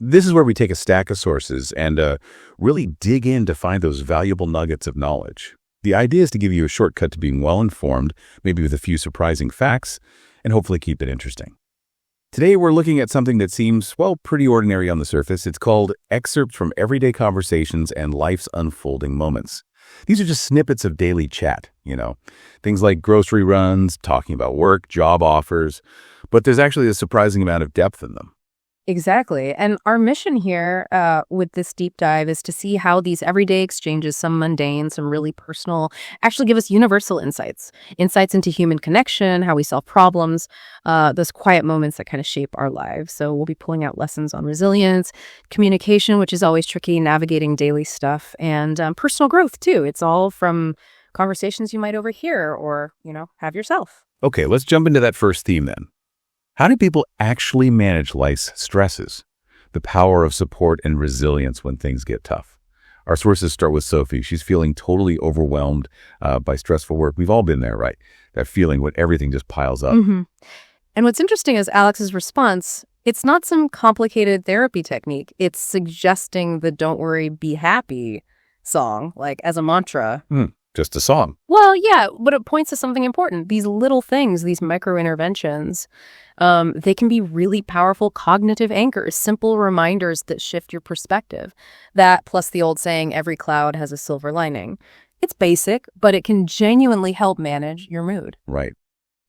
This is where we take a stack of sources and really dig in to find those valuable nuggets of knowledge. The idea is to give you a shortcut to being well-informed, maybe with a few surprising facts, and hopefully keep it interesting. Today, we're looking at something that seems, well, pretty ordinary on the surface. It's called excerpts from everyday conversations and life's unfolding moments. These are just snippets of daily chat, things like grocery runs, talking about work, job offers, but there's actually a surprising amount of depth in them. Exactly. And our mission here with this deep dive is to see how these everyday exchanges, some mundane, some really personal, actually give us universal insights into human connection, how we solve problems, those quiet moments that kind of shape our lives. So we'll be pulling out lessons on resilience, communication, which is always tricky, navigating daily stuff, and personal growth, too. It's all from conversations you might overhear or, have yourself. Okay, let's jump into that first theme then. How do people actually manage life's stresses? The power of support and resilience when things get tough. Our sources start with Sophie. She's feeling totally overwhelmed by stressful work. We've all been there, right? That feeling when everything just piles up. Mm-hmm. And what's interesting is Alex's response. It's not some complicated therapy technique. It's suggesting the "Don't worry, be happy" song, like as a mantra. Just a song. Well, yeah, but it points to something important. These little things, these micro-interventions, they can be really powerful cognitive anchors, simple reminders that shift your perspective. That, plus the old saying, every cloud has a silver lining. It's basic, but it can genuinely help manage your mood. Right.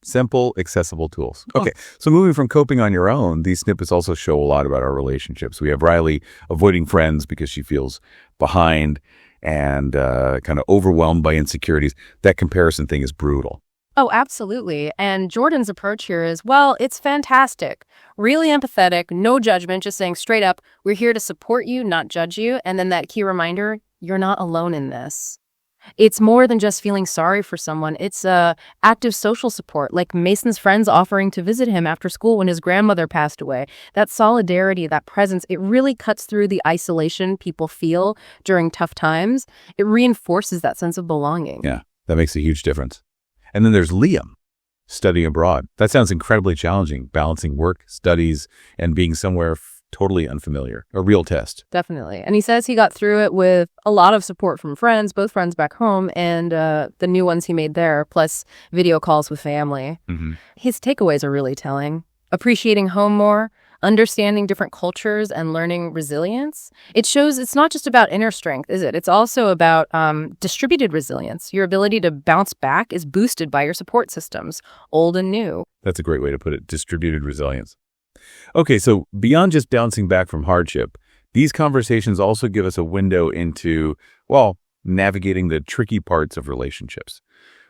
Simple, accessible tools. Okay, so moving from coping on your own, these snippets also show a lot about our relationships. We have Riley avoiding friends because she feels behind and kind of overwhelmed by insecurities. That comparison thing is brutal. Oh, absolutely. And Jordan's approach here is, well, it's fantastic. Really empathetic, no judgment, just saying straight up, we're here to support you, not judge you. And then that key reminder, you're not alone in this. It's more than just feeling sorry for someone. It's active social support, like Mason's friends offering to visit him after school when his grandmother passed away. That solidarity, that presence, it really cuts through the isolation people feel during tough times. It reinforces that sense of belonging. Yeah, that makes a huge difference. And then there's Liam, studying abroad. That sounds incredibly challenging, balancing work, studies, and being somewhere totally unfamiliar. A real test. Definitely. And he says he got through it with a lot of support from friends, both friends back home and the new ones he made there, plus video calls with family. Mm-hmm. His takeaways are really telling. Appreciating home more, understanding different cultures, and learning resilience. It shows it's not just about inner strength, is it? It's also about distributed resilience. Your ability to bounce back is boosted by your support systems, old and new. That's a great way to put it, distributed resilience. Okay, so beyond just bouncing back from hardship, these conversations also give us a window into, well, navigating the tricky parts of relationships.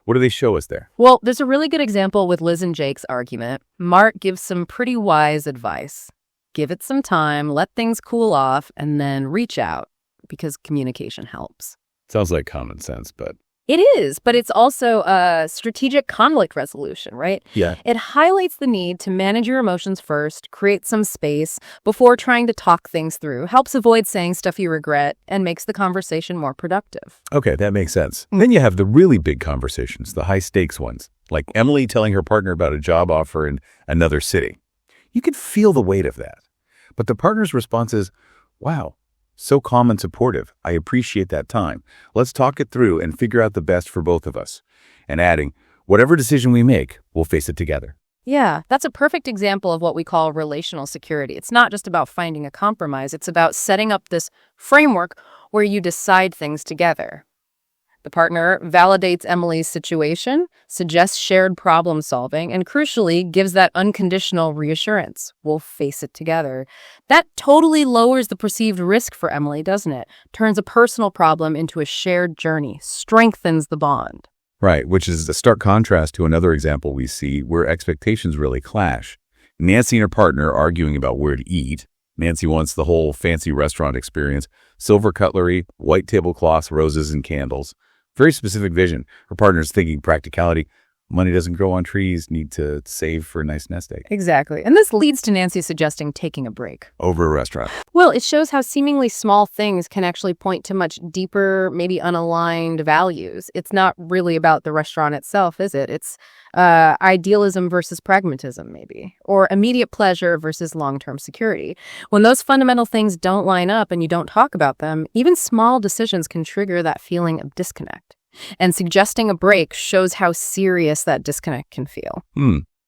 What do they show us there? Well, there's a really good example with Liz and Jake's argument. Mark gives some pretty wise advice. Give it some time, let things cool off, and then reach out, because communication helps. Sounds like common sense, but... It is, but it's also a strategic conflict resolution, right? Yeah. It highlights the need to manage your emotions first, create some space before trying to talk things through, helps avoid saying stuff you regret, and makes the conversation more productive. Okay, that makes sense. And then you have the really big conversations, the high-stakes ones, like Emily telling her partner about a job offer in another city. You can feel the weight of that. But the partner's response is, wow, so calm and supportive. I appreciate that time. Let's talk it through and figure out the best for both of us. And adding, whatever decision we make, we'll face it together. Yeah, that's a perfect example of what we call relational security. It's not just about finding a compromise. It's about setting up this framework where you decide things together. The partner validates Emily's situation, suggests shared problem solving, and crucially gives that unconditional reassurance. We'll face it together. That totally lowers the perceived risk for Emily, doesn't it? Turns a personal problem into a shared journey, strengthens the bond. Right, which is a stark contrast to another example we see where expectations really clash. Nancy and her partner arguing about where to eat. Nancy wants the whole fancy restaurant experience, silver cutlery, white tablecloths, roses, and candles. Very specific vision. Her partner's thinking practicality. Money doesn't grow on trees. Need to save for a nice nest egg. Exactly. And this leads to Nancy suggesting taking a break. Over a restaurant. Well, it shows how seemingly small things can actually point to much deeper, maybe unaligned values. It's not really about the restaurant itself, is it? It's idealism versus pragmatism, maybe, or immediate pleasure versus long-term security. When those fundamental things don't line up and you don't talk about them, even small decisions can trigger that feeling of disconnect. And suggesting a break shows how serious that disconnect can feel.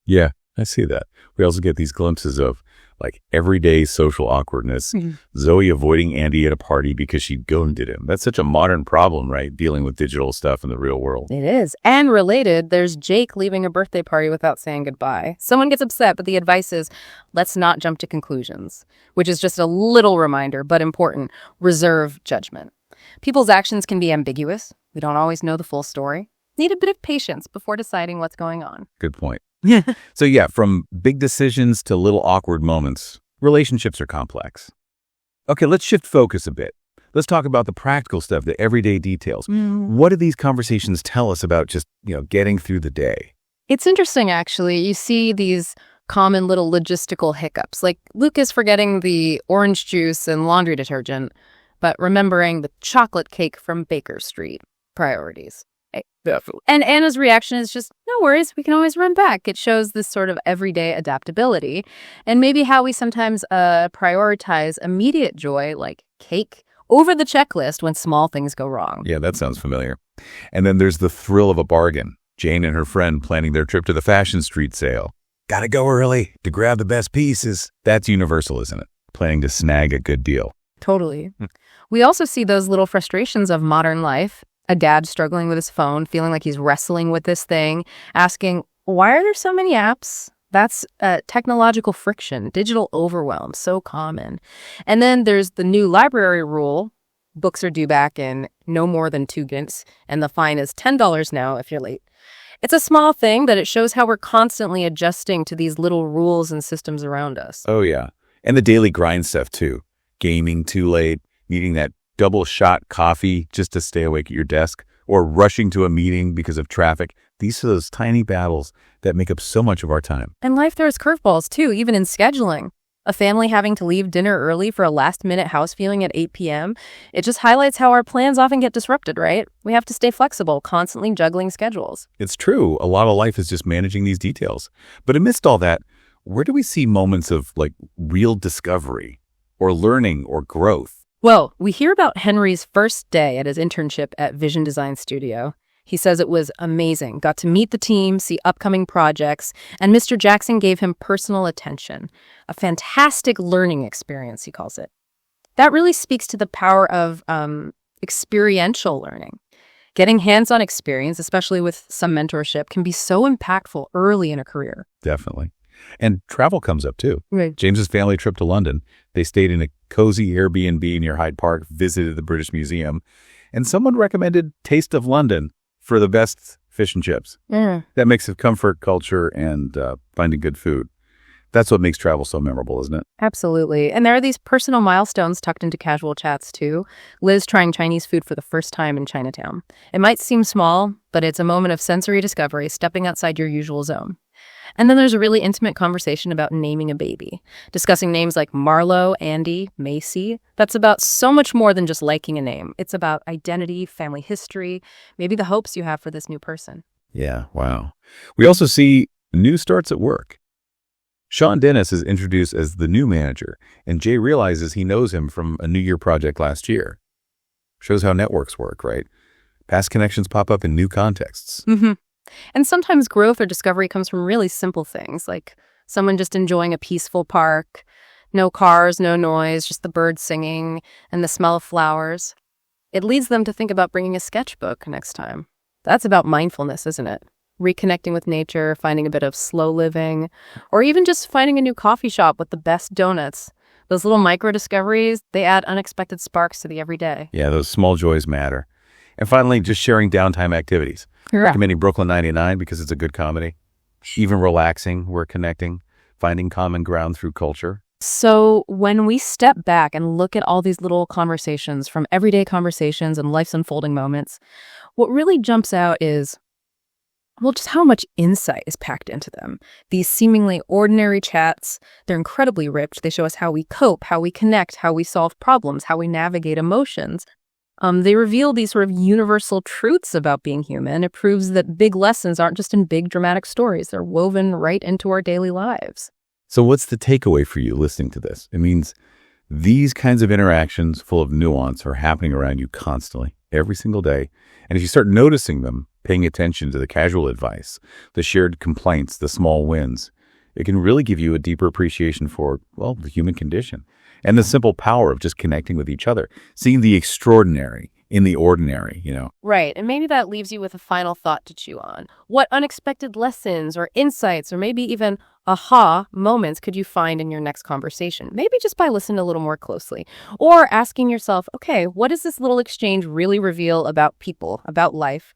Yeah, I see that. We also get these glimpses of like everyday social awkwardness. Zoe avoiding Andy at a party because she ghosted him. That's such a modern problem, right? Dealing with digital stuff in the real world. It is. And related, there's Jake leaving a birthday party without saying goodbye. Someone gets upset, but the advice is, let's not jump to conclusions, which is just a little reminder, but important. Reserve judgment. People's actions can be ambiguous. We don't always know the full story. Need a bit of patience before deciding what's going on. Good point. Yeah. So yeah, from big decisions to little awkward moments, relationships are complex. Okay, let's shift focus a bit. Let's talk about the practical stuff, the everyday details. What do these conversations tell us about just, getting through the day? It's interesting, actually. You see these common little logistical hiccups, like Lucas forgetting the orange juice and laundry detergent, but remembering the chocolate cake from Baker Street. Priorities. Definitely. And Anna's reaction is just, no worries, we can always run back. It shows this sort of everyday adaptability and maybe how we sometimes prioritize immediate joy like cake over the checklist when small things go wrong. Yeah, that sounds familiar. And then there's the thrill of a bargain. Jane and her friend planning their trip to the Fashion Street sale. Gotta go early to grab the best pieces. That's universal, isn't it? Planning to snag a good deal. Totally. We also see those little frustrations of modern life. A dad struggling with his phone, feeling like he's wrestling with this thing, asking, why are there so many apps? That's technological friction, digital overwhelm, so common. And then there's the new library rule. Books are due back in no more than 2 minutes, and the fine is $10 now if you're late. It's a small thing, but it shows how we're constantly adjusting to these little rules and systems around us. Oh, yeah. And the daily grind stuff, too. Gaming too late, needing that double shot coffee just to stay awake at your desk, or rushing to a meeting because of traffic. These are those tiny battles that make up so much of our time. And life throws curveballs too, even in scheduling. A family having to leave dinner early for a last-minute house viewing at 8 p.m. It just highlights how our plans often get disrupted, right? We have to stay flexible, constantly juggling schedules. It's true. A lot of life is just managing these details. But amidst all that, where do we see moments of real discovery or learning or growth? Well, we hear about Henry's first day at his internship at Vision Design Studio. He says it was amazing, got to meet the team, see upcoming projects, and Mr. Jackson gave him personal attention. A fantastic learning experience, he calls it. That really speaks to the power of experiential learning. Getting hands-on experience, especially with some mentorship, can be so impactful early in a career. Definitely. And travel comes up, too. Right. James's family trip to London. They stayed in a cozy Airbnb near Hyde Park, visited the British Museum, and someone recommended Taste of London for the best fish and chips. That mix of comfort, culture, and finding good food. That's what makes travel so memorable, isn't it? Absolutely. And there are these personal milestones tucked into casual chats, too. Liz trying Chinese food for the first time in Chinatown. It might seem small, but it's a moment of sensory discovery, stepping outside your usual zone. And then there's a really intimate conversation about naming a baby, discussing names like Marlo, Andy, Macy. That's about so much more than just liking a name. It's about identity, family history, maybe the hopes you have for this new person. Yeah, wow. We also see new starts at work. Sean Dennis is introduced as the new manager, and Jay realizes he knows him from a New Year project last year. Shows how networks work, right? Past connections pop up in new contexts. And sometimes growth or discovery comes from really simple things, like someone just enjoying a peaceful park, no cars, no noise, just the birds singing and the smell of flowers. It leads them to think about bringing a sketchbook next time. That's about mindfulness, isn't it? Reconnecting with nature, finding a bit of slow living, or even just finding a new coffee shop with the best donuts. Those little micro discoveries, they add unexpected sparks to the everyday. Yeah, those small joys matter. And finally, just sharing downtime activities. Recommending Brooklyn 99 because it's a good comedy. Even relaxing, we're connecting, finding common ground through culture. So when we step back and look at all these little conversations, from everyday conversations and life's unfolding moments, what really jumps out is Well, just how much insight is packed into them. These seemingly ordinary chats, they're incredibly rich. They show us how we cope, how we connect, how we solve problems, how we navigate emotions. They reveal these sort of universal truths about being human. It proves that big lessons aren't just in big dramatic stories. They're woven right into our daily lives. So what's the takeaway for you listening to this? It means these kinds of interactions full of nuance are happening around you constantly, every single day. And if you start noticing them, paying attention to the casual advice, the shared complaints, the small wins, it can really give you a deeper appreciation for, well, the human condition and the simple power of just connecting with each other, seeing the extraordinary in the ordinary. Right. And maybe that leaves you with a final thought to chew on. What unexpected lessons or insights or maybe even aha moments could you find in your next conversation? Maybe just by listening a little more closely or asking yourself, okay, what does this little exchange really reveal about people, about life?